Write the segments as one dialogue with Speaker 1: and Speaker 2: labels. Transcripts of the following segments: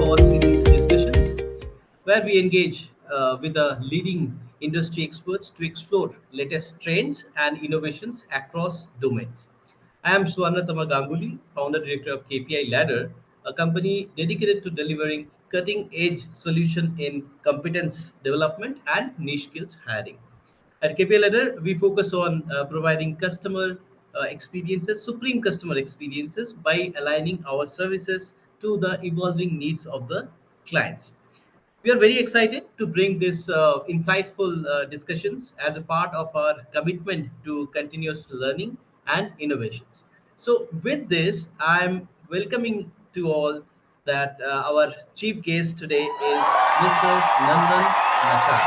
Speaker 1: award series discussions, where we engage with the leading industry experts to explore latest trends and innovations across domains. I am Swarnatama Ganguly, founder director of KPI Ladder, a company dedicated to delivering cutting edge solution in competence development and niche skills hiring. At KPI Ladder, we focus on providing customer experiences, supreme customer experiences, by aligning our services to the evolving needs of the clients. We are very excited to bring this insightful discussions as a part of our commitment to continuous learning and innovations. So, with this, I'm welcoming to all that our chief guest today is Mr. Nandan Nachan.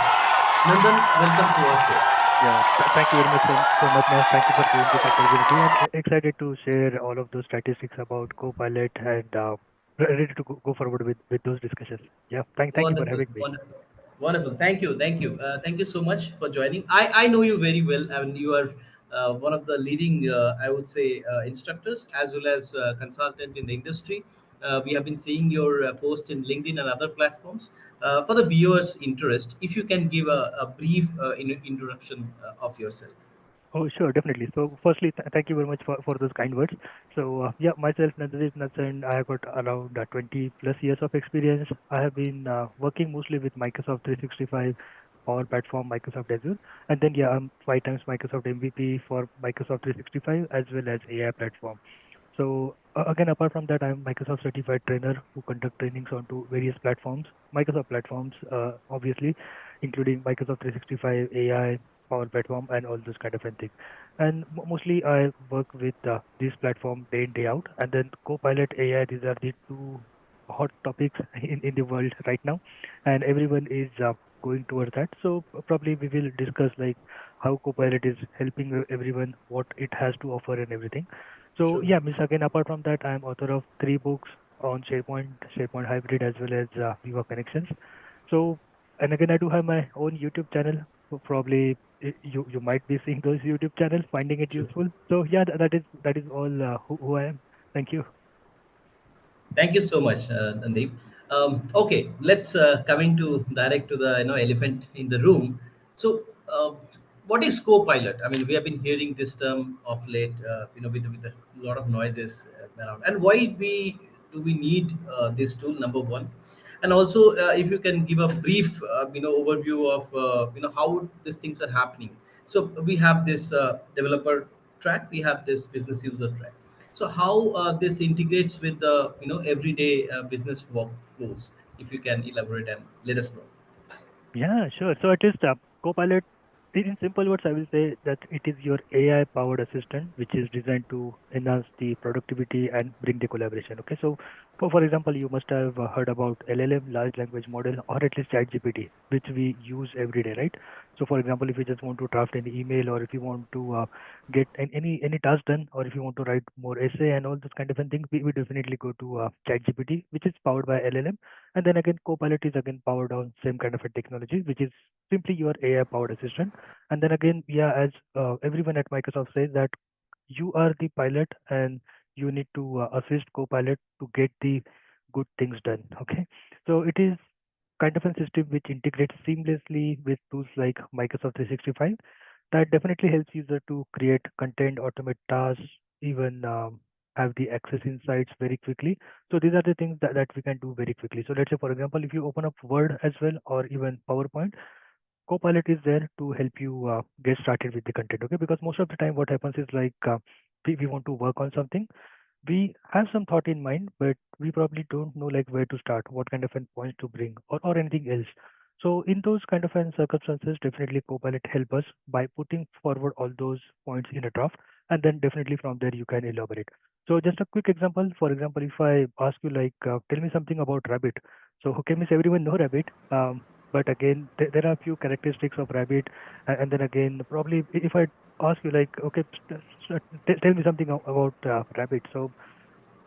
Speaker 1: Nandan, welcome to our show.
Speaker 2: Yeah, thank you very much so much, man. Thank you for giving this opportunity. I'm excited to share all of those statistics about Copilot and ready to go forward with those discussions. Yeah, thank you for
Speaker 1: Wonderful,
Speaker 2: having me.
Speaker 1: wonderful, wonderful. Thank you so much for joining. I know you very well. I mean, you are one of the leading, I would say, instructors as well as consultant in the industry. We have been seeing your post in LinkedIn and other platforms. For the viewers' interest, if you can give a brief introduction of yourself.
Speaker 2: Oh, sure, definitely. So, firstly, thank you very much for those kind words. So, yeah, myself, Nanddeep Nachan, I have got around 20 plus years of experience. I have been working mostly with Microsoft 365 Power Platform, Microsoft Azure, and then yeah, I'm 5 times Microsoft MVP for Microsoft 365 as well as AI platform. So again, apart from that, I'm Microsoft certified trainer who conduct trainings onto various platforms, Microsoft platforms, obviously, including Microsoft 365, AI, Power Platform, and all those kind of things. And mostly, I work with this platform day in day out. And then Copilot AI, these are the two hot topics in the world right now, and everyone is going towards that. So probably we will discuss like how Copilot is helping everyone, what it has to offer, and everything. So
Speaker 1: Sure.
Speaker 2: yeah, Miss again, apart from that, I'm author of 3 books on SharePoint, SharePoint Hybrid, as well as Viva Connections. So, and again, I do have my own YouTube channel. So probably you might be seeing those YouTube channels, finding it
Speaker 1: Sure.
Speaker 2: useful. So yeah, that is all who I am. Thank you.
Speaker 1: Thank you so much, Nandip. Okay, let's coming to direct to the elephant in the room. So, what is co-pilot? I mean, we have been hearing this term of late, with a lot of noises around. And why we do we need this tool? Number one, and also if you can give a brief, overview of how these things are happening. So we have this developer track, we have this business user track. So how this integrates with the everyday business workflows? If you can elaborate and let us know.
Speaker 2: Yeah, sure. So it is Copilot. In simple words, I will say that it is your AI-powered assistant, which is designed to enhance the productivity and bring the collaboration. Okay, so for example, you must have heard about LLM, large language model, or at least ChatGPT, which we use every day, right? So, for example, if you just want to draft an email, or if you want to get any task done, or if you want to write more essay and all those kind of things, we definitely go to ChatGPT, which is powered by LLM. And then again, Copilot is again powered on same kind of a technology, which is simply your AI powered assistant. And then again, yeah, as everyone at Microsoft says that you are the pilot and you need to assist Copilot to get the good things done. Okay, so it is kind of a system which integrates seamlessly with tools like Microsoft 365. That definitely helps user to create content, automate tasks, even have the access insights very quickly. So these are the things that we can do very quickly. So let's say, for example, if you open up Word as well or even PowerPoint, Copilot is there to help you get started with the content. Okay, because most of the time what happens is like we want to work on something, we have some thought in mind, but we probably don't know like where to start, what kind of an points to bring, or anything else. So in those kind of an circumstances, definitely Copilot help us by putting forward all those points in a draft, and then definitely from there you can elaborate. So just a quick example. For example, if I ask you like, tell me something about rabbit. So okay, miss everyone know rabbit. But again, there are a few characteristics of rabbit, and then again, probably if I ask you like, okay, tell me something about rabbit. So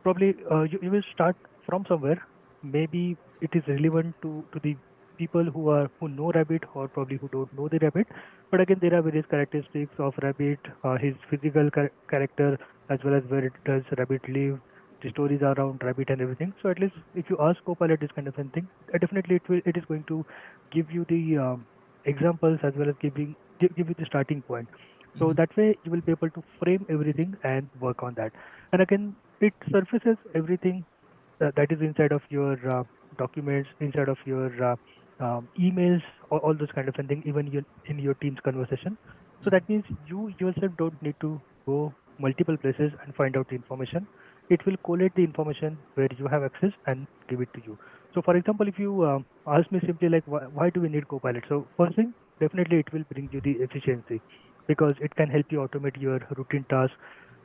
Speaker 2: probably you will start from somewhere. Maybe it is relevant to the people who know rabbit or probably who don't know the rabbit. But again, there are various characteristics of rabbit, his physical character, as well as where it does rabbit live, the stories around rabbit and everything. So at least if you ask Copilot this kind of thing, definitely it is going to give you the examples as well as give you the starting point. So
Speaker 1: Mhm.
Speaker 2: that way you will be able to frame everything and work on that. And again, it surfaces everything that is inside of your documents, inside of your emails, all those kind of thing, even in your team's conversation. So that means you yourself don't need to go multiple places and find out the information. It will collate the information where you have access and give it to you. So, for example, if you ask me simply like, why do we need Copilot? So, first thing, definitely it will bring you the efficiency because it can help you automate your routine tasks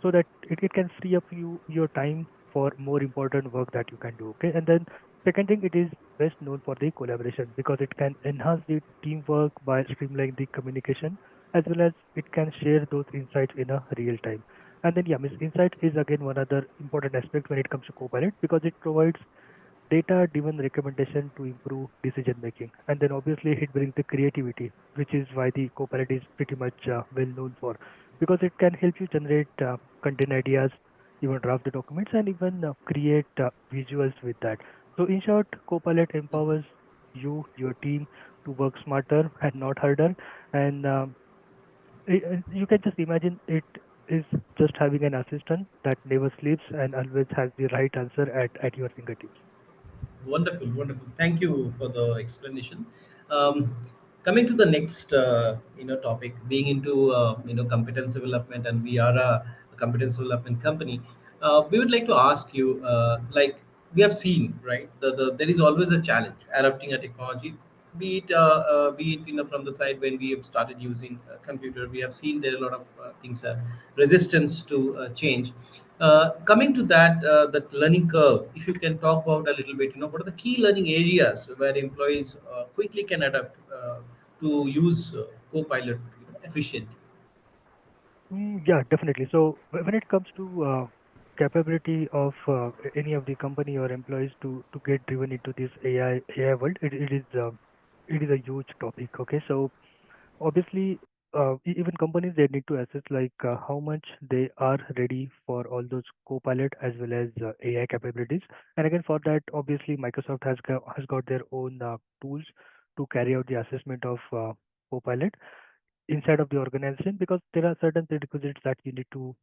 Speaker 2: so that it can free up your time for more important work that you can do. Okay. And then second thing, it is best known for the collaboration because it can enhance the teamwork by streamlining the communication as well as it can share those insights in a real time. And then yeah, Miss Insight is again one other important aspect when it comes to Copilot because it provides data-driven recommendation to improve decision making. And then obviously it brings the creativity, which is why the Copilot is pretty much well known for, because it can help you generate content ideas, even draft the documents, and even create visuals with that. So in short, Copilot empowers your team to work smarter and not harder. And you can just imagine it is just having an assistant that never sleeps and always has the right answer at your fingertips.
Speaker 1: Wonderful, wonderful. Thank you for the explanation. Um, Coming to the next, topic, being into competence development, and we are a competence development company. We would like to ask you, like we have seen, right? There is always a challenge adapting a technology, be it from the side when we have started using a computer. We have seen there are a lot of things, resistance to change. Coming to that learning curve, if you can talk about a little bit, what are the key learning areas where employees quickly can adapt to use Copilot efficiently?
Speaker 2: Yeah, definitely. So when it comes to capability of any of the company or employees to get driven into this AI world, it is a huge topic. Okay, so obviously, even companies they need to assess like how much they are ready for all those Copilot as well as AI capabilities. And again, for that, obviously, Microsoft has got their own tools to carry out the assessment of Copilot inside of the organization because there are certain prerequisites that you need to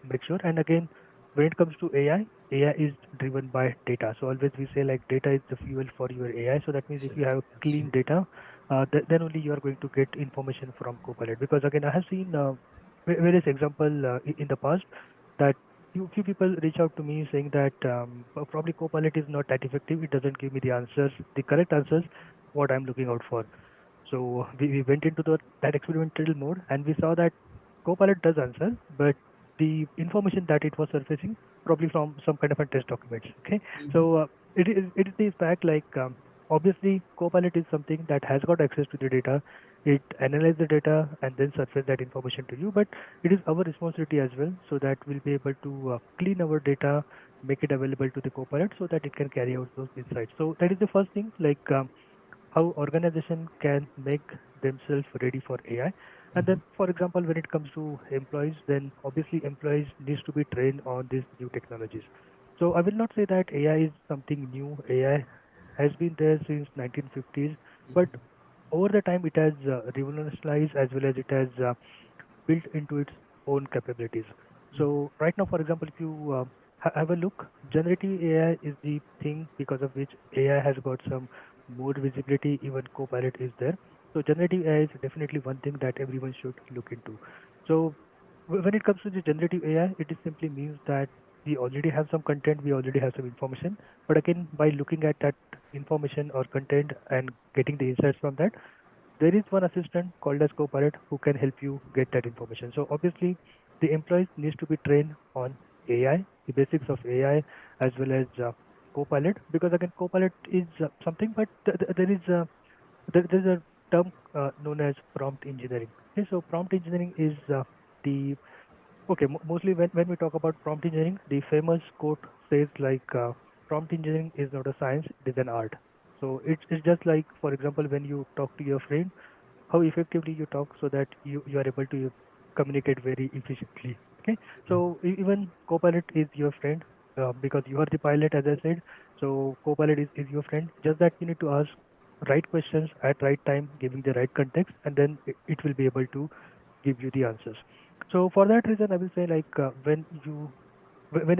Speaker 2: make sure. And again, when it comes to AI is driven by data. So always we say like data is the fuel for your AI. So that means if you
Speaker 1: Absolutely,
Speaker 2: have clean
Speaker 1: absolutely.
Speaker 2: data, then only you are going to get information from Copilot. Because again, I have seen various example in the past that few people reach out to me saying that probably Copilot is not that effective. It doesn't give me the answers, the correct answers, what I'm looking out for. So we went into that experimental mode and we saw that Copilot does answer, but the information that it was surfacing probably from some kind of a test documents. Okay,
Speaker 1: Mhm.
Speaker 2: so it is fact like obviously Copilot is something that has got access to the data. It analyzes the data and then surface that information to you. But it is our responsibility as well, so that we'll be able to clean our data, make it available to the Copilot, so that it can carry out those insights. So that is the first thing. Like how organization can make themselves ready for AI. And then, for example, when it comes to employees, then obviously employees needs to be trained on these new technologies. So I will not say that AI is something new. AI has been there since 1950s, but over the time it has revolutionized as well as it has built into its own capabilities. So right now, for example, if you have a look, generative AI is the thing because of which AI has got some more visibility. Even Copilot is there. So generative AI is definitely one thing that everyone should look into. So when it comes to the generative AI, it is simply means that we already have some content, we already have some information. But again, by looking at that information or content and getting the insights from that, there is one assistant called as Copilot who can help you get that information. So obviously, the employees needs to be trained on AI, the basics of AI, as well as Copilot, because again, Copilot is something, but there's a term known as prompt engineering. Okay, so prompt engineering is the okay. Mostly when we talk about prompt engineering, the famous quote says like prompt engineering is not a science; it is an art. So it's just like, for example, when you talk to your friend, how effectively you talk so that you are able to communicate very efficiently. Okay, so even Copilot is your friend. because you are the pilot, as I said. So Copilot is your friend. Just that you need to ask right questions at right time, giving the right context, and then it will be able to give you the answers. So for that reason, I will say like when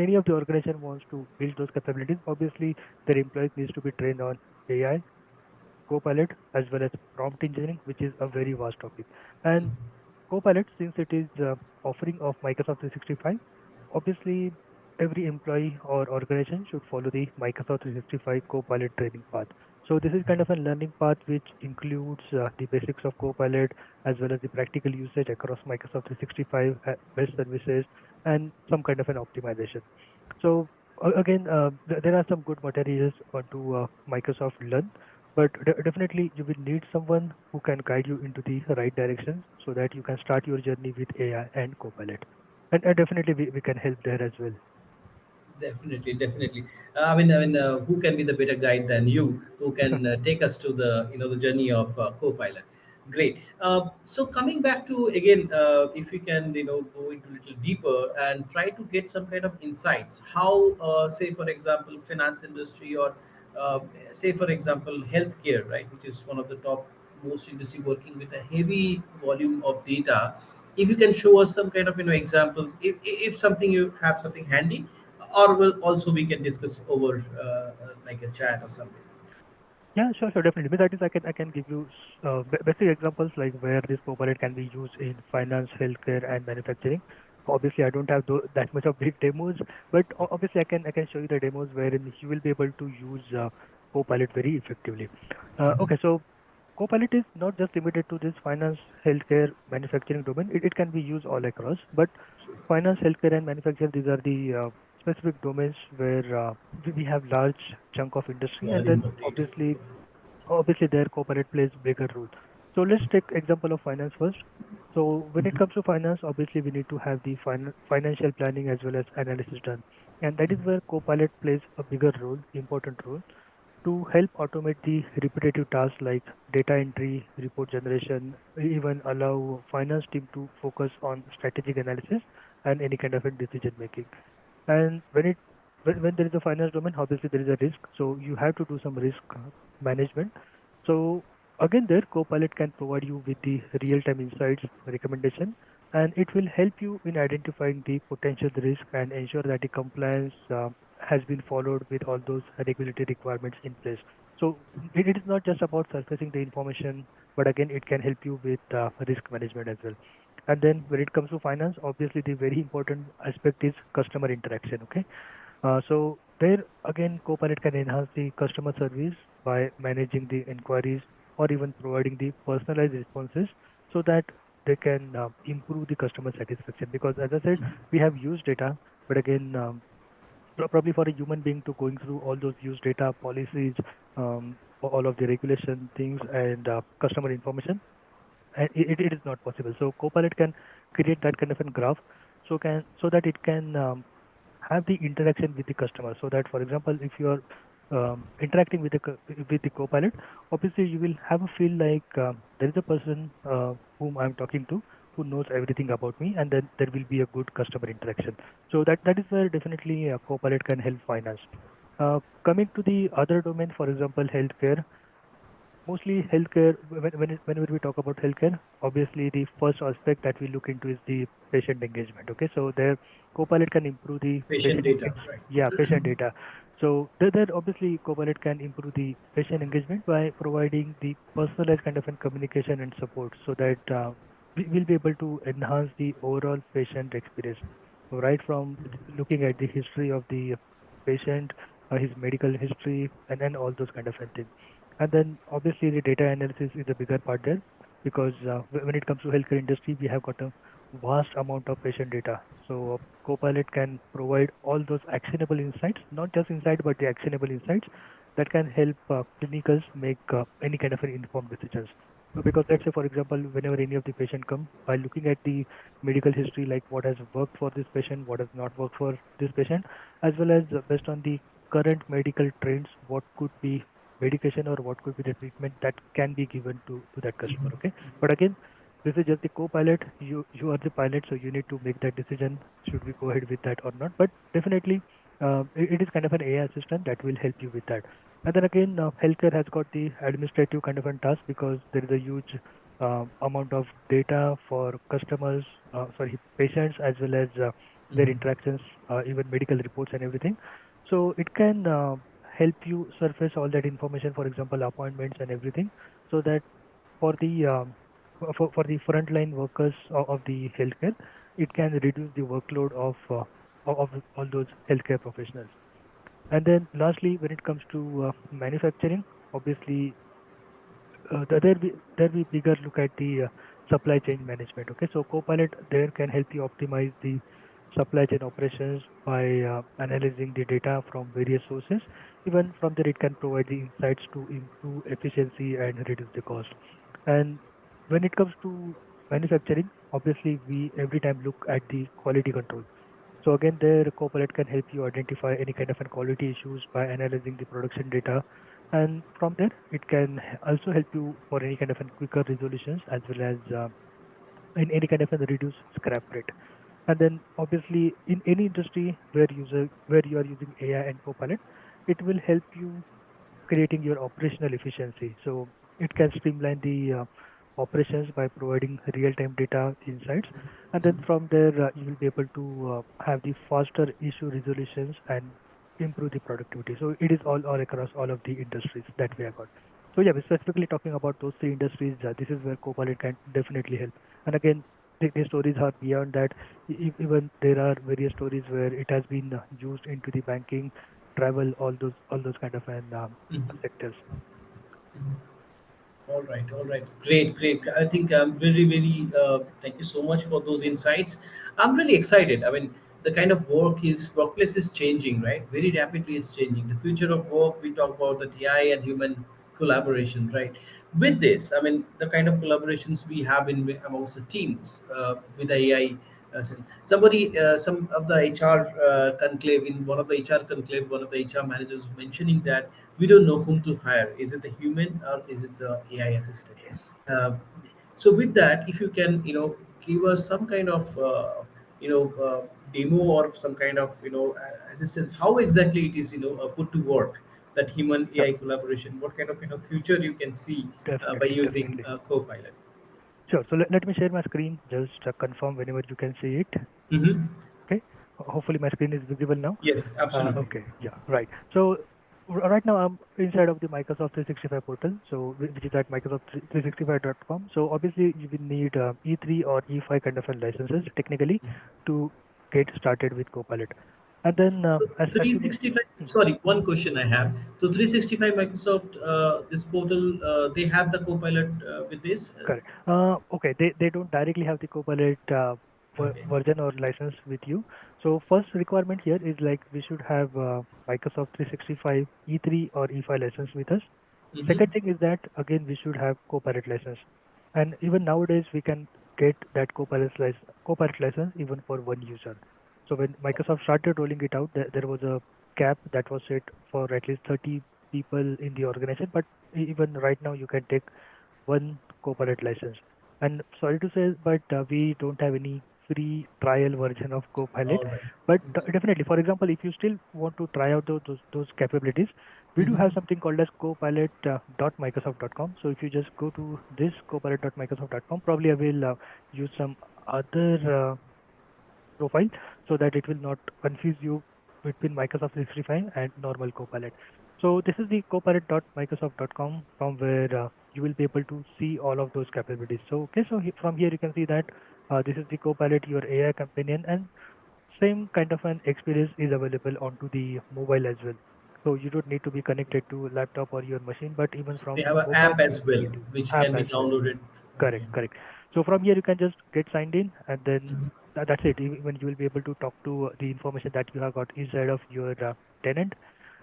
Speaker 2: any of the organization wants to build those capabilities, obviously their employees needs to be trained on AI, Copilot, as well as prompt engineering, which is a very vast topic. And Copilot, since it is offering of Microsoft 365, obviously every employee or organization should follow the Microsoft 365 Copilot training path. So this is kind of a learning path which includes the basics of Copilot as well as the practical usage across Microsoft 365 best services and some kind of an optimization. So again, there are some good materials onto Microsoft Learn, but definitely you will need someone who can guide you into the right directions so that you can start your journey with AI and Copilot. And definitely we can help there as well.
Speaker 1: Definitely, definitely. Who can be the better guide than you, who can take us to the the journey of Copilot? Great. So coming back to again, if we can go into a little deeper and try to get some kind of insights, how say for example finance industry or uh, say for example healthcare, right, which is one of the top most industry working with a heavy volume of data. If you can show us some kind of examples, if something you have something handy, or will also we can discuss over like a chat or something.
Speaker 2: Yeah, sure, definitely. But that is, I can give you basic examples like where this Copilot can be used in finance, healthcare, and manufacturing. Obviously, I don't have that much of big demos, but obviously, I can show you the demos wherein you will be able to use Copilot very effectively. Okay, so Copilot is not just limited to this finance, healthcare, manufacturing domain. It can be used all across. But finance, healthcare, and manufacturing, these are the specific domains where we have large chunk of industry, and
Speaker 1: Volume
Speaker 2: then
Speaker 1: of data.
Speaker 2: obviously their Copilot plays bigger role. So let's take example of finance first. So when it comes to finance, obviously we need to have the financial planning as well as analysis done, and that is where Copilot plays a bigger role, important role to help automate the repetitive tasks like data entry, report generation, even allow finance team to focus on strategic analysis and any kind of a decision making. And when there is a finance domain, obviously there is a risk, so you have to do some risk management. So again, there Copilot can provide you with the real-time insights, recommendation, and it will help you in identifying the potential risk and ensure that the compliance has been followed with all those regulatory requirements in place. So it is not just about surfacing the information, but again, it can help you with risk management as well. And then when it comes to finance, obviously the very important aspect is customer interaction. Okay, so there again, Copilot can enhance the customer service by managing the inquiries or even providing the personalized responses so that they can improve the customer satisfaction. Because as I said, we have used data, but again, probably for a human being to going through all those used data policies, all of the regulation things and customer information, and it is not possible. So Copilot can create that kind of a graph, so that it can have the interaction with the customer. So that, for example, if you are interacting with with the Copilot, obviously you will have a feel like there is a person whom I'm talking to who knows everything about me, and then there will be a good customer interaction. So that is where definitely Copilot can help finance. Coming to the other domain, for example, healthcare. Mostly healthcare, whenever we talk about healthcare, obviously the first aspect that we look into is the patient engagement. Okay, so there Copilot can improve the
Speaker 1: Patient data, right?
Speaker 2: yeah, patient data. So there obviously Copilot can improve the patient engagement by providing the personalized kind of an communication and support so that we will be able to enhance the overall patient experience. So right from looking at the history of the patient, his medical history, and then all those kind of things. And then obviously the data analysis is a bigger part there because when it comes to healthcare industry, we have got a vast amount of patient data. So Copilot can provide all those actionable insights, not just insight, but the actionable insights that can help clinicals make any kind of an informed decisions. So because let's say, for example, whenever any of the patient come, by looking at the medical history, like what has worked for this patient, what has not worked for this patient, as well as based on the current medical trends, what could be medication or what could be the treatment that can be given to that customer. Okay, but again, this is just the co-pilot. You are the pilot, so you need to make that decision. Should we go ahead with that or not? But definitely, it is kind of an AI assistant that will help you with that. And then again, healthcare has got the administrative kind of a task because there is a huge amount of data for customers, sorry, patients, as well as their
Speaker 1: Mhm.
Speaker 2: interactions, even medical reports and everything. So it can help you surface all that information, for example, appointments and everything, so that for the for the frontline workers of the healthcare, it can reduce the workload of all those healthcare professionals. And then lastly, when it comes to manufacturing, obviously there we bigger look at the supply chain management. Okay, so Copilot there can help you optimize the supply chain operations by analyzing the data from various sources. Even from there, it can provide the insights to improve efficiency and reduce the cost. And when it comes to manufacturing, obviously we every time look at the quality control. So again, there Copilot can help you identify any kind of an quality issues by analyzing the production data, and from there it can also help you for any kind of an quicker resolutions as well as in any kind of a reduced scrap rate. And then obviously in any industry where you are using AI and Copilot, it will help you creating your operational efficiency. So it can streamline the operations by providing real-time data insights, and then from there you will be able to have the faster issue resolutions and improve the productivity. So it is all across all of the industries that we have got. So yeah, we're specifically talking about those three industries. This is where Copilot can definitely help. And again, the stories are beyond that. Even there are various stories where it has been used into the banking, travel, all those kind of an
Speaker 1: Mhm.
Speaker 2: sectors.
Speaker 1: All right, all right. Great, great. I think I'm very, very, thank you so much for those insights. I'm really excited. I mean, the kind of workplace is changing, right? Very rapidly is changing. The future of work, we talk about that AI and human collaboration, right? With this, I mean, the kind of collaborations we have in amongst the teams with the AI. Some of the HR conclave, in one of the HR conclave, one of the HR managers mentioning that we don't know whom to hire. Is it the human or is it the AI assistant? Uh, so with that, if you can, give us some kind of, demo or some kind of, assistance, how exactly it is, put to work, that human
Speaker 2: Sure,
Speaker 1: AI collaboration, what kind of, future you can see by
Speaker 2: definitely,
Speaker 1: using
Speaker 2: definitely.
Speaker 1: Copilot.
Speaker 2: Sure. So let me share my screen. Just confirm whenever you can see it.
Speaker 1: Mm-hmm.
Speaker 2: Okay. Hopefully my screen is visible now.
Speaker 1: Yes, absolutely.
Speaker 2: Okay. Yeah. Right. So right now I'm inside of the Microsoft 365 portal. So which is at Microsoft365.com. So obviously you will need E3 or E5 kind of a licenses technically to get started with Copilot. And then
Speaker 1: So
Speaker 2: as you need.
Speaker 1: 365,
Speaker 2: Hmm.
Speaker 1: sorry, one question I have. So 365 Microsoft, this portal, they have the Copilot with this?
Speaker 2: Correct. Okay, they don't directly have the Copilot
Speaker 1: Okay.
Speaker 2: version or license with you. So first requirement here is like we should have Microsoft 365 E3 or E5 license with us.
Speaker 1: Mm-hmm.
Speaker 2: Second thing is that again we should have Copilot license, and even nowadays we can get that Copilot license even for one user. So when Microsoft started rolling it out, there was a cap that was set for at least 30 people in the organization. But even right now you can take one Copilot license. And sorry to say, but we don't have any free trial version of Copilot.
Speaker 1: All right.
Speaker 2: But
Speaker 1: Okay.
Speaker 2: definitely, for example, if you still want to try out those capabilities, we do have
Speaker 1: Mm-hmm.
Speaker 2: something called as copilot.microsoft.com. So if you just go to this copilot.microsoft.com, probably I will use some other profile so that it will not confuse you between Microsoft 365 and normal Copilot. So this is the copilot.microsoft.com from where you will be able to see all of those capabilities. So okay, so from here you can see that this is the Copilot, your AI companion, and same kind of an experience is available onto the mobile as well. So you don't need to be connected to laptop or your machine, but even
Speaker 1: So they
Speaker 2: from
Speaker 1: have an
Speaker 2: mobile
Speaker 1: app
Speaker 2: you
Speaker 1: as
Speaker 2: will be
Speaker 1: well,
Speaker 2: able to
Speaker 1: which
Speaker 2: app
Speaker 1: can be
Speaker 2: as well.
Speaker 1: downloaded.
Speaker 2: Correct,
Speaker 1: Okay.
Speaker 2: correct. So from here you can just get signed in, and then
Speaker 1: Mhm.
Speaker 2: that's it. Even you will be able to talk to the information that you have got inside of your tenant,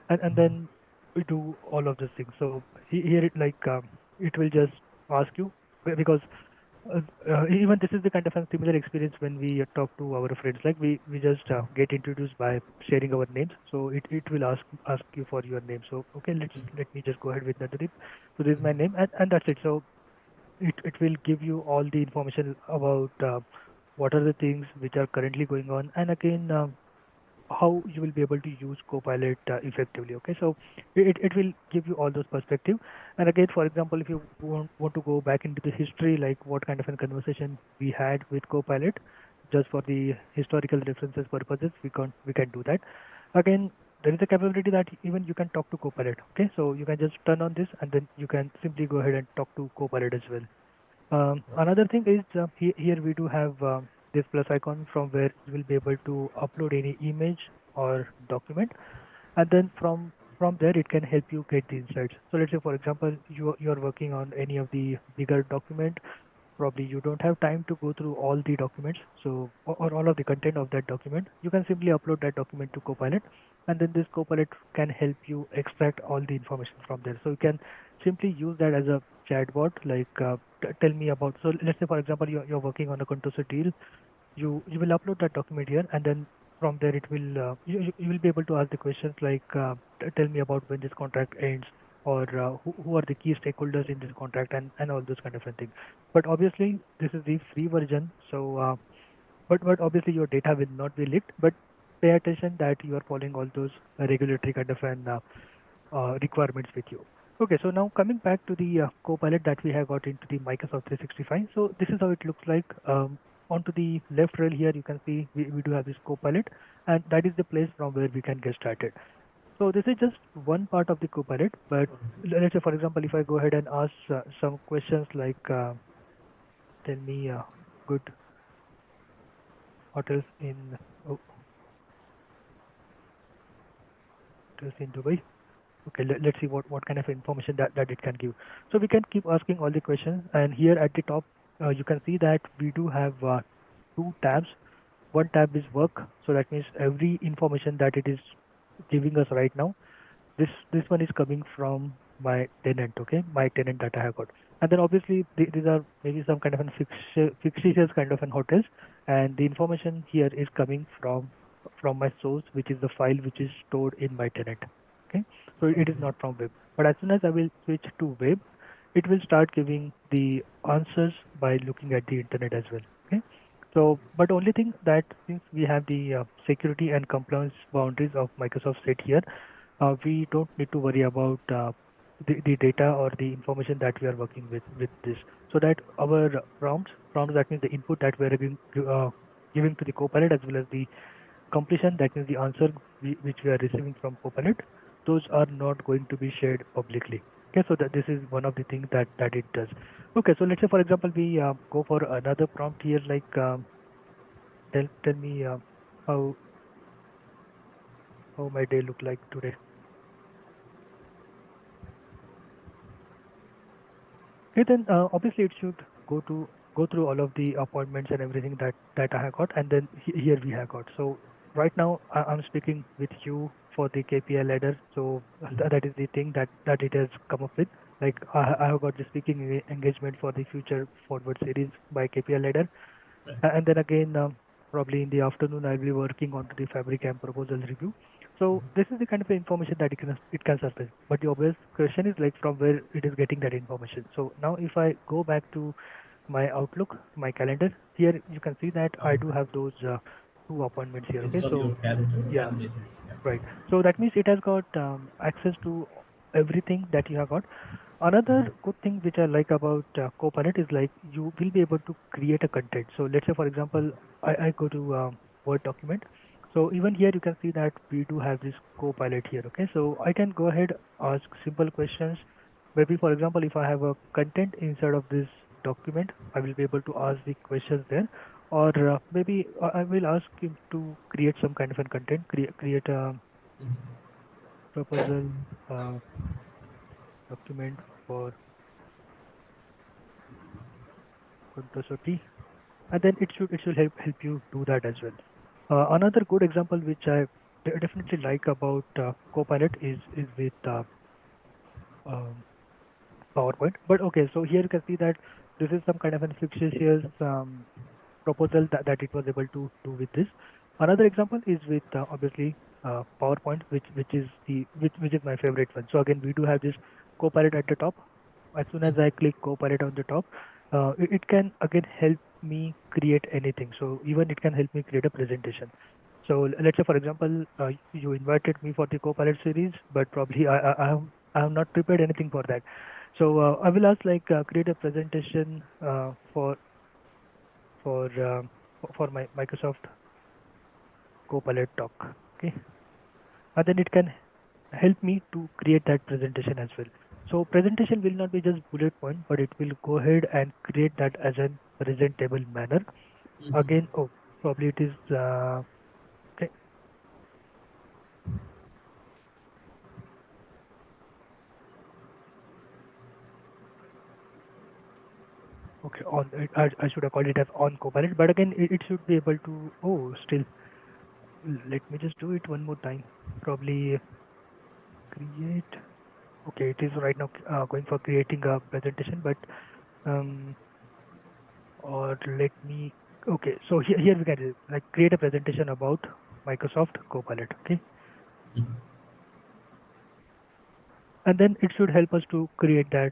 Speaker 2: and then we do all of those things. So here it like it will just ask you because even this is the kind of a similar experience when we talk to our friends. Like we just get introduced by sharing our names. So it will ask you for your name. So okay, let me just go ahead with Nanddeep. So this is my name, and that's it. So it will give you all the information about what are the things which are currently going on. And again, how you will be able to use Copilot effectively. Okay, so it will give you all those perspective. And again, for example, if you want to go back into the history, like what kind of a conversation we had with Copilot, just for the historical references purposes, we can do that. Again, there is a capability that even you can talk to Copilot. Okay, so you can just turn on this and then you can simply go ahead and talk to Copilot as well.
Speaker 1: Awesome.
Speaker 2: Another thing is here we do have this plus icon from where you will be able to upload any image or document, and then from there it can help you get the insights. So let's say, for example, you're working on any of the bigger document. Probably you don't have time to go through all the documents, so or all of the content of that document. You can simply upload that document to Copilot, and then this Copilot can help you extract all the information from there. So you can simply use that as a chatbot, like tell me about. So let's say, for example, you're working on a contour deal. You will upload that document here, and then from there it will you will be able to ask the questions like tell me about when this contract ends, or who are the key stakeholders in this contract, and all those kind of things. But obviously this is the free version, so but obviously your data will not be leaked, but pay attention that you are following all those regulatory kind of an requirements with you. Okay, so now coming back to the Copilot that we have got into the Microsoft 365. So this is how it looks like. Onto the left rail here, you can see we do have this Copilot, and that is the place from where we can get started. So this is just one part of the Copilot, but let's say, for example, if I go ahead and ask some questions like, tell me good hotels in oh, hotels in Dubai. Okay, let's see what kind of information that it can give. So we can keep asking all the questions, and here at the top, you can see that we do have two tabs. One tab is work, so that means every information that it is giving us right now, this one is coming from my tenant. Okay, my tenant that I have got. And then obviously these are maybe some kind of an fictitious kind of an hotels, and the information here is coming from my source, which is the file which is stored in my tenant. Okay, so it is
Speaker 1: Okay.
Speaker 2: not from web. But as soon as I will switch to web, it will start giving the answers by looking at the internet as well. Okay, so but only thing that since we have the security and compliance boundaries of Microsoft set here, we don't need to worry about the data or the information that we are working with this. So that our prompts, that means the input that we are giving to the Copilot, as well as the completion, that means the answer which we are receiving from Copilot, those are not going to be shared publicly. Okay, so that this is one of the things that it does. Okay, so let's say, for example, we go for another prompt here, like tell me how how my day look like today. Okay, then obviously it should go through all of the appointments and everything that I have got, and then here we have got. So right now I'm speaking with you for the KPI ladder. So that is the thing that it has come up with. Like I have got the speaking engagement for the future forward series by KPI ladder.
Speaker 1: Right.
Speaker 2: And then again, probably in the afternoon, I'll be working on to the fabric and proposal review. So this is the kind of information that it can surface. But the obvious question is like from where it is getting that information. So now if I go back to my Outlook, my calendar, here you can see that I
Speaker 1: All
Speaker 2: do
Speaker 1: right.
Speaker 2: have those two appointments here. Okay,
Speaker 1: Based on
Speaker 2: so
Speaker 1: your calendar
Speaker 2: yeah,
Speaker 1: and it is. Yeah.
Speaker 2: right. So that means it has got access to everything that you have got. Another good thing which I like about Copilot is like you will be able to create a content. So let's say, for example, I go to Word document. So even here you can see that we do have this Copilot here. Okay, so I can go ahead, ask simple questions. Maybe, for example, if I have a content inside of this document, I will be able to ask the questions there. Or maybe I will ask him to create some kind of a content, create a proposal uh, document for Contosotti, and then it should help you do that as well. Another good example which I definitely like about Copilot is with um, PowerPoint. But okay, so here you can see that this is some kind of a fictitious proposal that it was able to do with this. Another example is with obviously PowerPoint, which is my favorite one. So again, we do have this Copilot at the top. As soon as I click Copilot on the top, it can again help me create anything. So even it can help me create a presentation. So let's say, for example, you invited me for the Copilot series, but probably I have not prepared anything for that. So I will ask like create a presentation for for my Microsoft Copilot talk. Okay, and then it can help me to create that presentation as well. So presentation will not be just bullet point, but it will go ahead and create that as a presentable manner.
Speaker 1: Mhm.
Speaker 2: Again, oh, probably it is okay. Okay, on I should have called it as on Copilot, but again, it should be able to. Oh, still, let me just do it one more time. Probably create. Okay, it is right now going for creating a presentation, but um, or let me. Okay, so here we can like create a presentation about Microsoft Copilot. Okay, and then it should help us to create that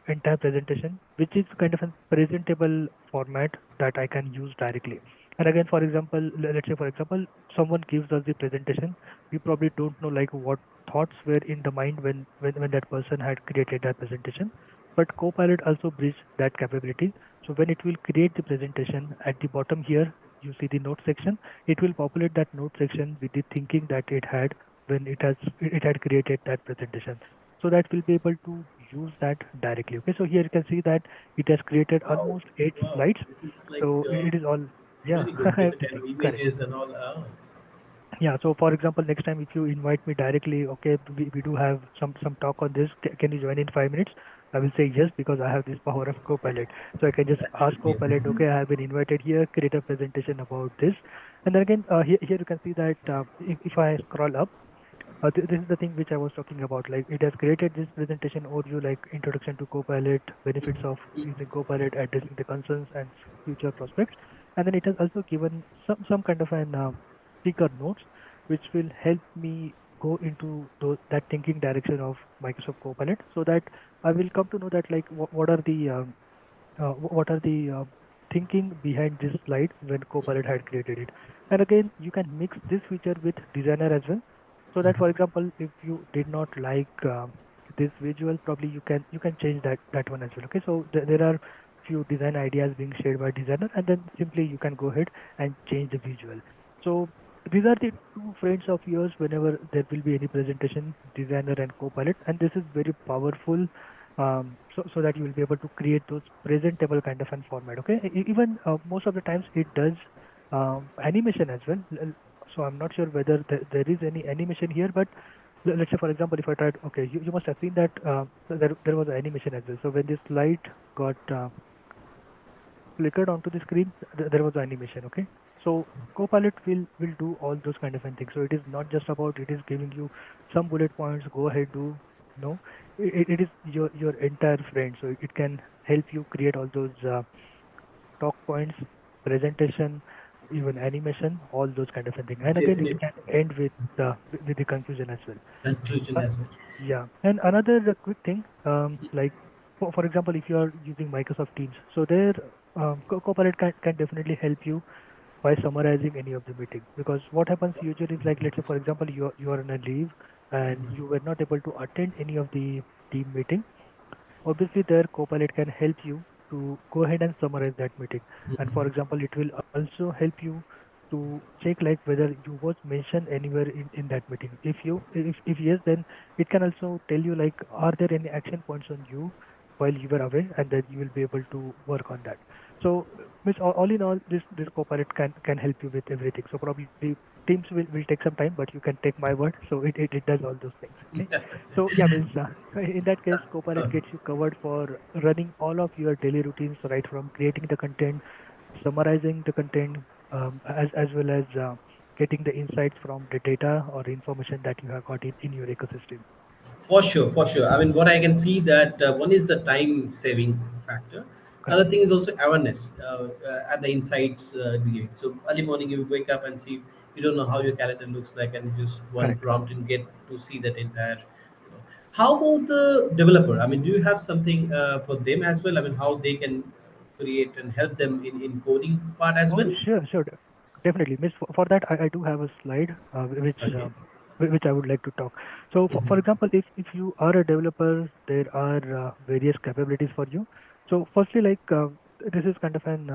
Speaker 2: entire presentation, which is kind of a presentable format that I can use directly. And again, for example, let's say, for example, someone gives us the presentation. We probably don't know like what thoughts were in the mind when that person had created that presentation. But Copilot also bridges that capability. So when it will create the presentation at the bottom here, you see the note section. It will populate that note section with the thinking that it had when it had created that presentation, so that we'll be able to use that directly. Okay, so here you can see that it has created
Speaker 1: Wow,
Speaker 2: almost 8 slides.
Speaker 1: this is like
Speaker 2: So it is all, yeah,
Speaker 1: very good with the kind
Speaker 2: everything
Speaker 1: of
Speaker 2: correct.
Speaker 1: images and all. Oh.
Speaker 2: Yeah, so for example, next time if you invite me directly, okay, we do have some talk on this. Can you join in 5 minutes? I will say yes because I have this power of Copilot. So I can just
Speaker 1: That's
Speaker 2: ask
Speaker 1: really
Speaker 2: Copilot,
Speaker 1: amazing.
Speaker 2: okay, I have been invited here, create a presentation about this. And then again, here you can see that if I scroll up, this is the thing which I was talking about. Like it has created this presentation overview, like introduction to Copilot, benefits of using Copilot, addressing the concerns and future prospects, and then it has also given some kind of an speaker notes, which will help me go into that thinking direction of Microsoft Copilot, so that I will come to know that like what are the thinking behind this slide when Copilot had created it. And again, you can mix this feature with designer as well, so that for example, if you did not like this visual, probably you can change that one as well. Okay, so there are few design ideas being shared by designer, and then simply you can go ahead and change the visual. So these are the two friends of yours whenever there will be any presentation, designer and Copilot, and this is very powerful, so that you will be able to create those presentable kind of an format. Okay, even most of the times it does animation as well. So I'm not sure whether there is any animation here, but let's say for example, if I tried, okay, you must have seen that there was an animation as well. So when this slide got flickered onto the screen, there was animation. Okay, so Copilot will do all those kind of things. So it is not just about it is giving you some bullet points. Go ahead, do. No, it is your entire friend. So it can help you create all those talk points, presentation, even animation, all those kind of things. And again, it
Speaker 1: Definitely.
Speaker 2: can end with the conclusion as well.
Speaker 1: Conclusion
Speaker 2: Uh,
Speaker 1: as well.
Speaker 2: yeah, and another quick thing, like for example, if you are using Microsoft Teams, so there Copilot can definitely help you by summarizing any of the meeting. Because what happens usually is like, let's say for example, you are on a leave and you were not able to attend any of the team meeting. Obviously, there Copilot can help you to go ahead and summarize that meeting. And for example, it will also help you to check like whether you was mentioned anywhere in that meeting. If yes, then it can also tell you like are there any action points on you while you were away, and then you will be able to work on that. So, Miss, all in all, this Copilot can help you with everything. So probably Teams will take some time, but you can take my word. So it does all those things. Okay. So yeah, means in that case, Copilot gets you covered for running all of your daily routines, right from creating the content, summarizing the content, as well as getting the insights from the data or information that you have got in your ecosystem.
Speaker 1: For sure, for sure. I mean, what I can see that one is the time saving factor. Another
Speaker 2: Correct.
Speaker 1: thing is also awareness at the insights beginning. So early morning you wake up and see you don't know how your calendar looks like, and just one
Speaker 2: Correct.
Speaker 1: prompt and get to see that entire. How about the developer? I mean, do you have something for them as well? I mean, how they can create and help them in coding part as
Speaker 2: Oh,
Speaker 1: well?
Speaker 2: sure, sure. Definitely, Miss. For that, I do have a slide
Speaker 1: Okay.
Speaker 2: which I would like to talk. So, for example, if you are a developer, there are various capabilities for you. So, firstly, this is kind of an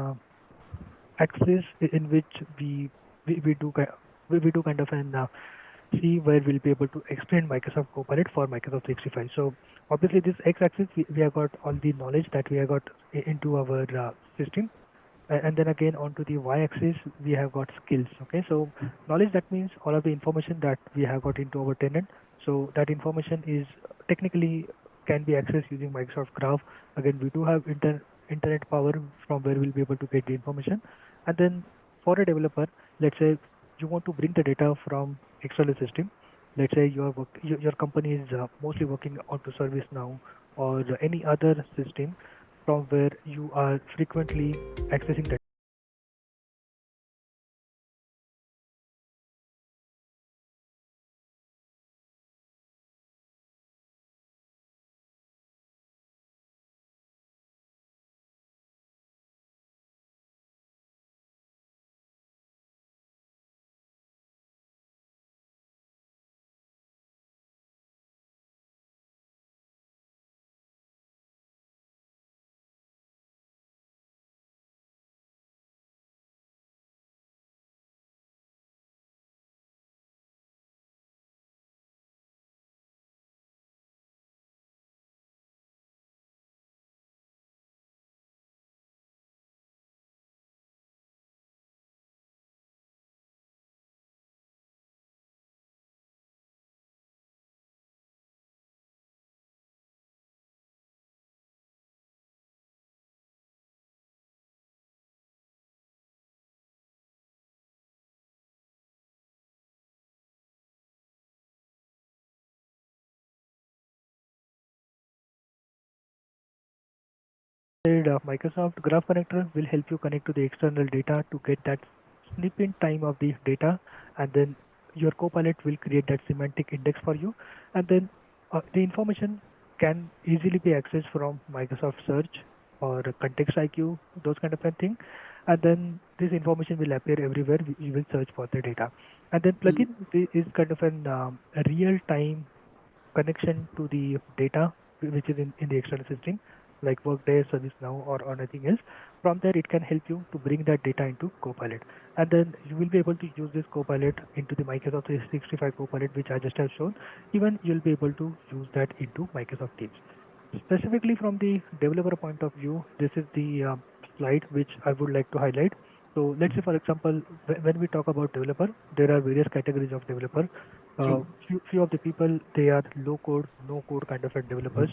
Speaker 2: axis in which we do we do kind of an see where we'll be able to explain Microsoft Copilot for Microsoft 365. So obviously this x-axis we have got all the knowledge that we have got into our system, and then again onto the y-axis we have got skills. Okay, so knowledge, that means all of the information that we have got into our tenant. So that information is technically can be accessed using Microsoft Graph. Again, we do have internet power from where we'll be able to get the information. And then for a developer, let's say you want to bring the data from external system. Let's say your company is mostly working onto ServiceNow or any other system from where you are frequently accessing the Microsoft Graph Connector will help you connect to the external data to get that snipping time of the data, and then your Copilot will create that semantic index for you, and then the information can easily be accessed from Microsoft Search or Context IQ, those kind of a thing, and then this information will appear everywhere. You will search for the data, and then plugin is kind of an a real time connection to the data which is in the external system like Workday, ServiceNow, or anything else. From there, it can help you to bring that data into Copilot. And then you will be able to use this Copilot into the Microsoft 365 Copilot, which I just have shown. Even you'll be able to use that into Microsoft Teams. Specifically from the developer point of view, this is the slide which I would like to highlight. So let's say, for example, when we talk about developer, there are various categories of developer.
Speaker 1: True.
Speaker 2: Few of the people, they are low code, no code kind of a developers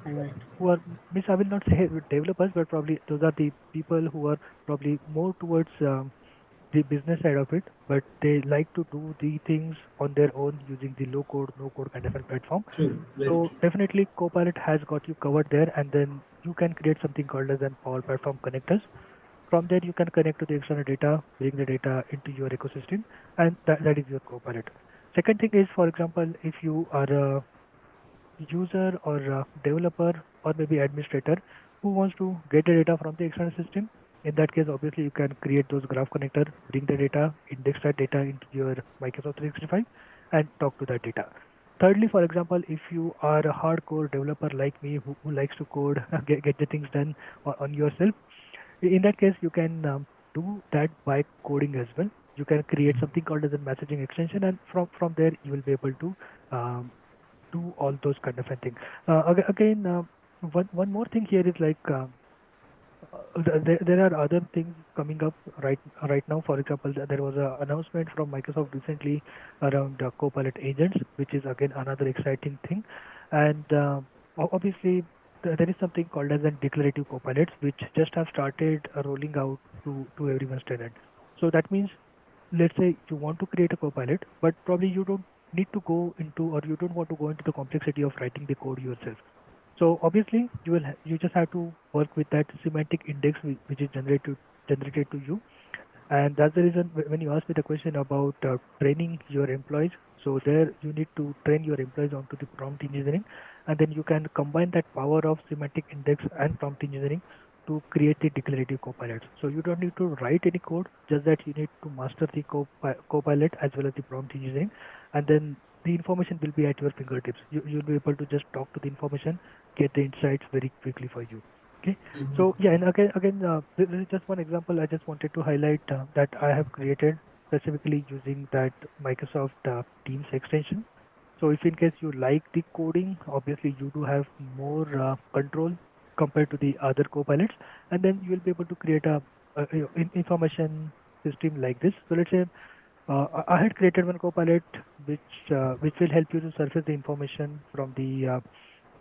Speaker 1: Right.
Speaker 2: who are, means I will not say developers, but probably those are the people who are probably more towards the business side of it, but they like to do the things on their own using the low code, no code kind of a platform.
Speaker 1: True. Very
Speaker 2: So
Speaker 1: true.
Speaker 2: definitely Copilot has got you covered there, and then you can create something called as an Power Platform connectors. From there, you can connect to the external data, bring the data into your ecosystem, and that is your Copilot. Second thing is, for example, if you are a user or a developer or maybe administrator who wants to get the data from the external system, in that case, obviously, you can create those graph connector, bring the data, index that data into your Microsoft 365, and talk to that data. Thirdly, for example, if you are a hardcore developer like me who likes to code, get the things done on yourself, in that case, you can do that by coding as well. You can create something called as a messaging extension, and from there, you will be able to um, do all those kind of a thing. Again, one more thing here is there are other things coming up right now. For example, there was an announcement from Microsoft recently around Copilot agents, which is again another exciting thing. And obviously, there is something called as a declarative copilots, which just have started rolling out to everyone's tenant. So that means, let's say you want to create a copilot, but probably you don't need to go into, or you don't want to go into the complexity of writing the code yourself. So obviously, you just have to work with that semantic index which is generated to you, and that's the reason when you asked me the question about training your employees. So there you need to train your employees onto the prompt engineering, and then you can combine that power of semantic index and prompt engineering to create the declarative copilots. So you don't need to write any code, just that you need to master the copilot as well as the prompt engineering, and then the information will be at your fingertips. You'll be able to just talk to the information, get the insights very quickly for you. Okay. So
Speaker 1: Mhm.
Speaker 2: yeah, and again, this is just one example. I just wanted to highlight that I have created specifically using that Microsoft Teams extension. So if in case you like the coding, obviously you do have more control compared to the other copilots, and then you will be able to create a information system like this. So let's say I had created one copilot which will help you to surface the information from the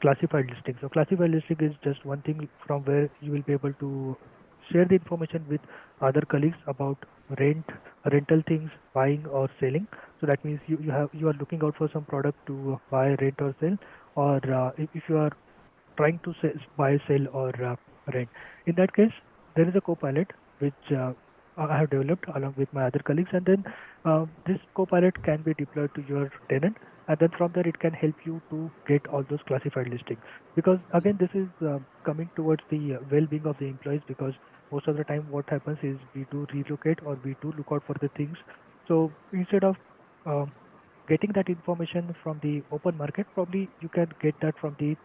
Speaker 2: classified listing. So classified listing is just one thing from where you will be able to share the information with other colleagues about rent, rental things, buying or selling. So that means you are looking out for some product to buy, rent or sell, or if you are trying to buy, sell, or rent. In that case, there is a copilot which I have developed along with my other colleagues, and then this copilot can be deployed to your tenant, and then from there it can help you to get all those classified listings. Because again, this is coming towards the well-being of the employees. Because most of the time, what happens is we do relocate or we do look out for the things. So instead of um, getting that information from the open market, probably you can get that from the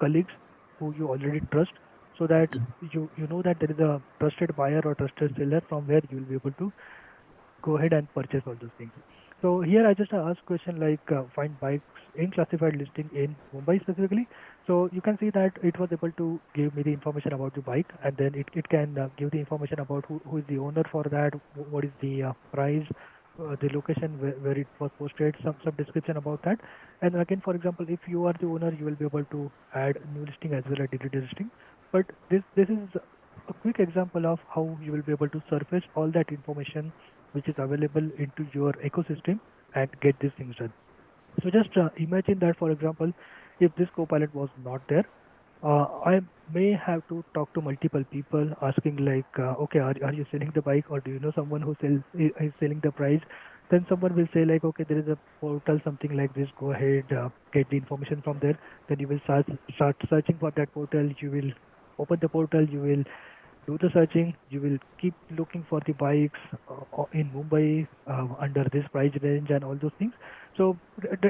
Speaker 2: colleagues who you already trust, so that you know that there is a trusted buyer or trusted seller from where you will be able to go ahead and purchase all those things. So here I just asked question like find bikes in classified listing in Mumbai specifically. So you can see that it was able to give me the information about the bike, and then it can give the information about who is the owner for that, what is the price, the location where it was posted, some description about that. And again, for example, if you are the owner, you will be able to add new listing as well as delete listing. But this is a quick example of how you will be able to surface all that information which is available into your ecosystem and get these things done. So just imagine that, for example, if this copilot was not there, I may have to talk to multiple people asking like, okay, are you selling the bike, or do you know someone who is selling the price? Then someone will say like, okay, there is a portal, something like this. Go ahead, get the information from there. Then you will start searching for that portal. You will open the portal. You will do the searching. You will keep looking for the bikes in Mumbai under this price range and all those things. So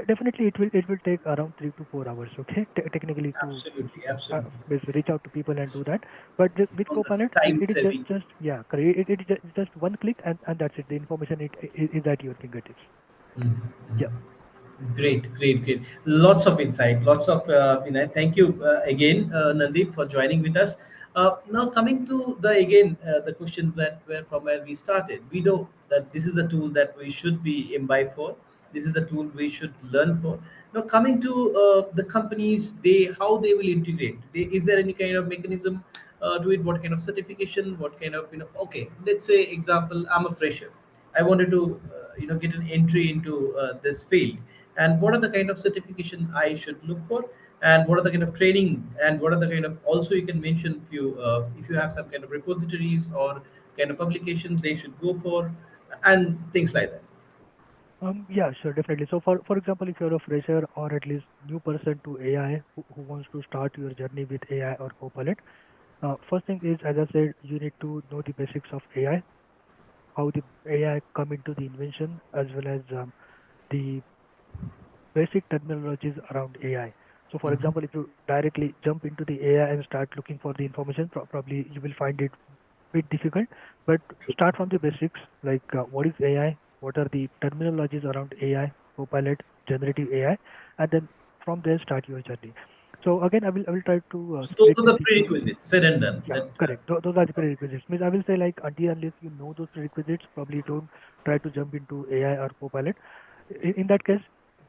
Speaker 2: definitely it will take around 3 to 4 hours. Okay, technically to
Speaker 1: Absolutely,
Speaker 2: uh,
Speaker 1: absolutely.
Speaker 2: reach out to people and do that. But with
Speaker 1: On this
Speaker 2: Copilot,
Speaker 1: time
Speaker 2: it is
Speaker 1: saving.
Speaker 2: just yeah, correct. It's just one click, and that's it. The information is at your fingertips. Yeah.
Speaker 1: Great, great, great. Lots of insight, lots of thank you again, Nandip, for joining with us. Now, coming to the again the question that from where we started, we know that this is a tool that we should be imbibe for. This is the tool we should learn for. Now, coming to the companies, they how they will integrate. Is there any kind of mechanism to it? What kind of certification? What kind of Okay, let's say example, I'm a fresher. I wanted to get an entry into this field, and what are the kind of certification I should look for, and what are the kind of training, and what are the kind of also you can mention if you have some kind of repositories or kind of publications they should go for, and things like that.
Speaker 2: Yeah, sure, definitely. So for example, if you're a fresher or at least new person to AI who wants to start your journey with AI or Copilot, first thing is, as I said, you need to know the basics of AI, how the AI come into the invention, as well as the basic terminologies around AI. So, for
Speaker 1: Mhm.
Speaker 2: example, if you directly jump into the AI and start looking for the information, probably you will find it bit difficult. But
Speaker 1: True.
Speaker 2: start from the basics, like what is AI, what are the terminologies around AI, Copilot, generative AI, and then from there start your journey. So again, I will try to
Speaker 1: So those
Speaker 2: split
Speaker 1: are
Speaker 2: this
Speaker 1: the
Speaker 2: into
Speaker 1: prerequisites, said and done.
Speaker 2: yeah,
Speaker 1: That
Speaker 2: correct. Those are the prerequisites. Means I will say like until unless you know those prerequisites, probably don't try to jump into AI or Copilot. In that case,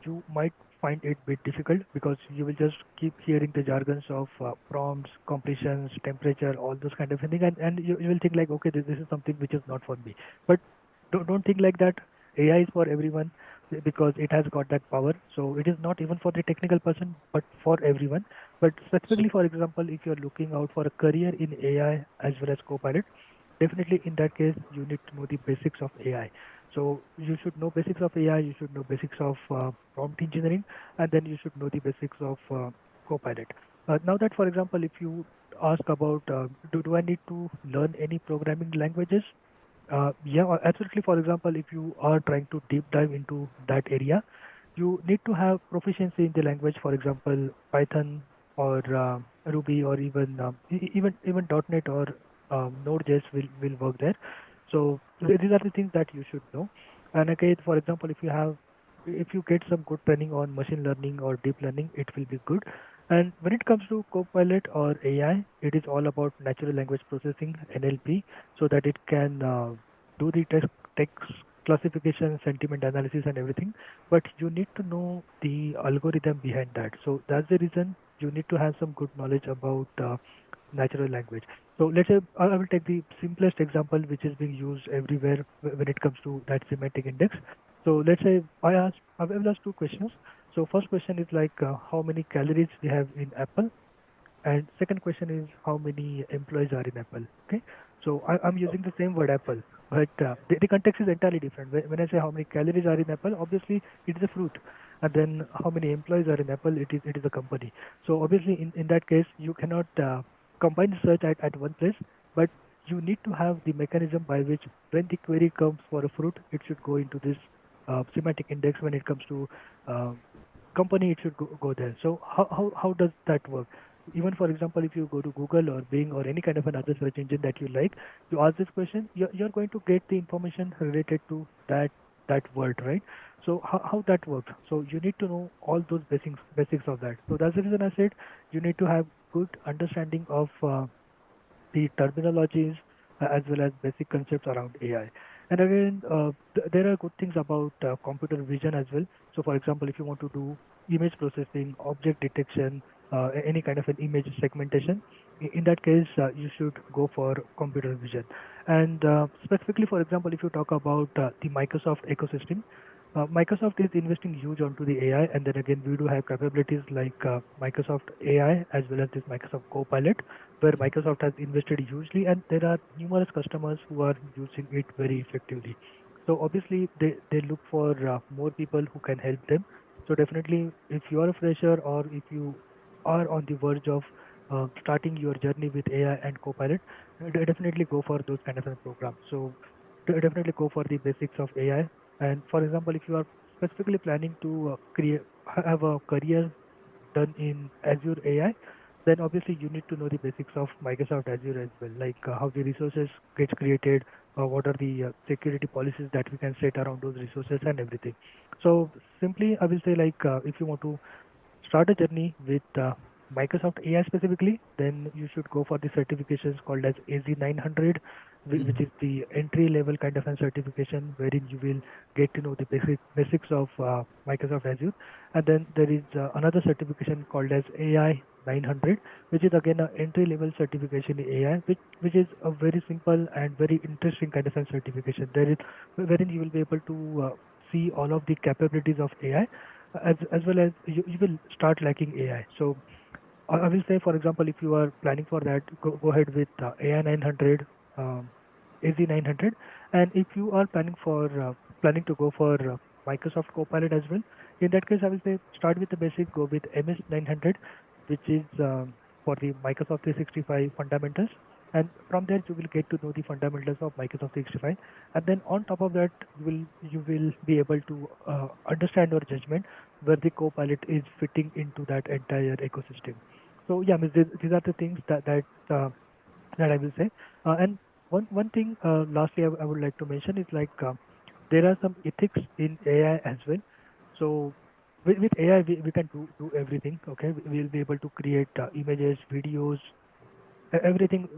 Speaker 2: you might find it bit difficult because you will just keep hearing the jargons of prompts, completions, temperature, all those kind of thing, and you will think like, okay, this is something which is not for me. But don't think like that. AI is for everyone because it has got that power. So it is not even for the technical person, but for everyone. But
Speaker 1: so
Speaker 2: specifically, for example, if you're looking out for a career in AI as well as Copilot, definitely in that case, you need to know the basics of AI. So you should know basics of AI, you should know basics of prompt engineering, and then you should know the basics of Copilot. Now that, for example, if you ask about do I need to learn any programming languages? Yeah, absolutely. For example, if you are trying to deep dive into that area, you need to have proficiency in the language. For example, Python or Ruby or even .NET or Node.js will work there. So these are the things that you should know. And again, for example, if you get some good training on machine learning or deep learning, it will be good. And when it comes to Copilot or AI, it is all about natural language processing (NLP), so that it can do the text classification, sentiment analysis, and everything. But you need to know the algorithm behind that. So that's the reason you need to have some good knowledge about natural language. So let's say I will take the simplest example, which is being used everywhere when it comes to that semantic index. So let's say I will ask two questions. So first question is like how many calories we have in apple, and second question is how many employees are in Apple. Okay, so I'm using the same word Apple, but the context is entirely different. When I say how many calories are in Apple, obviously it is a fruit, and then how many employees are in Apple, it is a company. So obviously in that case you cannot combine search at one place, but you need to have the mechanism by which when the query comes for a fruit, it should go into this semantic index. When it comes to uh, company, it should go there. So how does that work? Even for example, if you go to Google or Bing or any kind of another search engine that you like, you ask this question, you're going to get the information related to that word, right? So how that works? So you need to know all those basics of that. So that's the reason I said you need to have good understanding of the terminologies as well as basic concepts around AI. And again, there are good things about computer vision as well. So, for example, if you want to do image processing, object detection, any kind of an image segmentation, in that case, you should go for computer vision. And specifically, for example, if you talk about the Microsoft ecosystem, Microsoft is investing huge onto the AI, and then again, we do have capabilities like Microsoft AI as well as this Microsoft Copilot, where Microsoft has invested hugely, and there are numerous customers who are using it very effectively. So obviously, they look for more people who can help them. So definitely, if you are a fresher or if you are on the verge of starting your journey with AI and Copilot, definitely go for those kind of a program. So definitely go for the basics of AI. And for example, if you are specifically planning to have a career done in Azure AI, then obviously you need to know the basics of Microsoft Azure as well, like how the resources gets created, what are the security policies that we can set around those resources and everything. So simply, I will say like if you want to start a journey with Microsoft AI specifically, then you should go for the certifications called as AZ 900, which is the entry level kind of a certification wherein you will get to know the basics of Microsoft Azure. And then there is another certification called as AI 900, which is again an entry level certification in AI, which is a very simple and very interesting kind of a certification. There is wherein you will be able to see all of the capabilities of AI, as well as you will start liking AI. So I will say, for example, if you are planning for that, go ahead with AI 900, um, AZ 900, and if you are planning to go for Microsoft Copilot as well, in that case, I will say start with the basic, go with MS 900, which is for the Microsoft 365 fundamentals. And from there, you will get to know the fundamentals of Microsoft 365, and then on top of that, you will be able to understand your judgment where the Copilot is fitting into that entire ecosystem. So yeah, means these are the things that I will say. And one thing, lastly, I would like to mention is like there are some ethics in AI as well. So with AI, we can do everything. Okay, we'll be able to create images, videos, everything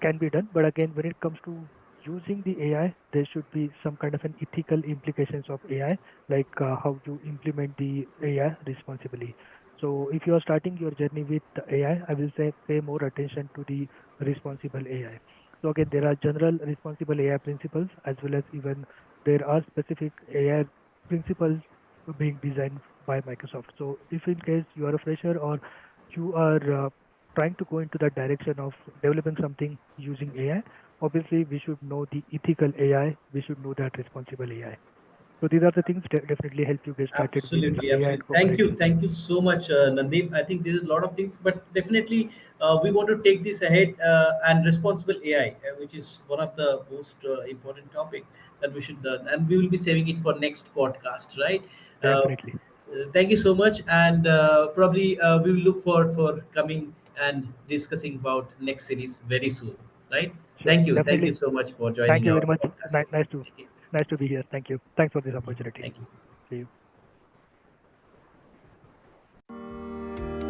Speaker 2: can be done. But again, when it comes to using the AI, there should be some kind of an ethical implications of AI, like how you implement the AI responsibly. So if you are starting your journey with the AI, I will say pay more attention to the responsible AI. So again, there are general responsible AI principles, as well as even there are specific AI principles being designed by Microsoft. So if in case you are a fresher or you are trying to go into that direction of developing something using AI, obviously we should know the ethical AI, we should know that responsible AI. So these are the things that definitely help you get started with
Speaker 1: Absolutely,
Speaker 2: AI and
Speaker 1: absolutely.
Speaker 2: Copilot.
Speaker 1: Thank you so much, Nandeep. I think there's a lot of things, but definitely we want to take this ahead and responsible AI, which is one of the most important topic that we should learn, and we will be saving it for next podcast, right?
Speaker 2: Definitely.
Speaker 1: Thank you so much, and probably we will look forward for coming and discussing about next series very soon, right?
Speaker 2: Sure.
Speaker 1: Thank you
Speaker 2: Definitely.
Speaker 1: so much for
Speaker 2: Thank
Speaker 1: joining
Speaker 2: you
Speaker 1: our
Speaker 2: very much.
Speaker 1: podcast series. Thank you.
Speaker 2: Nice to be here. Thank you. Thanks for this
Speaker 1: Mhm.
Speaker 2: opportunity.
Speaker 1: Thank you.
Speaker 2: See you.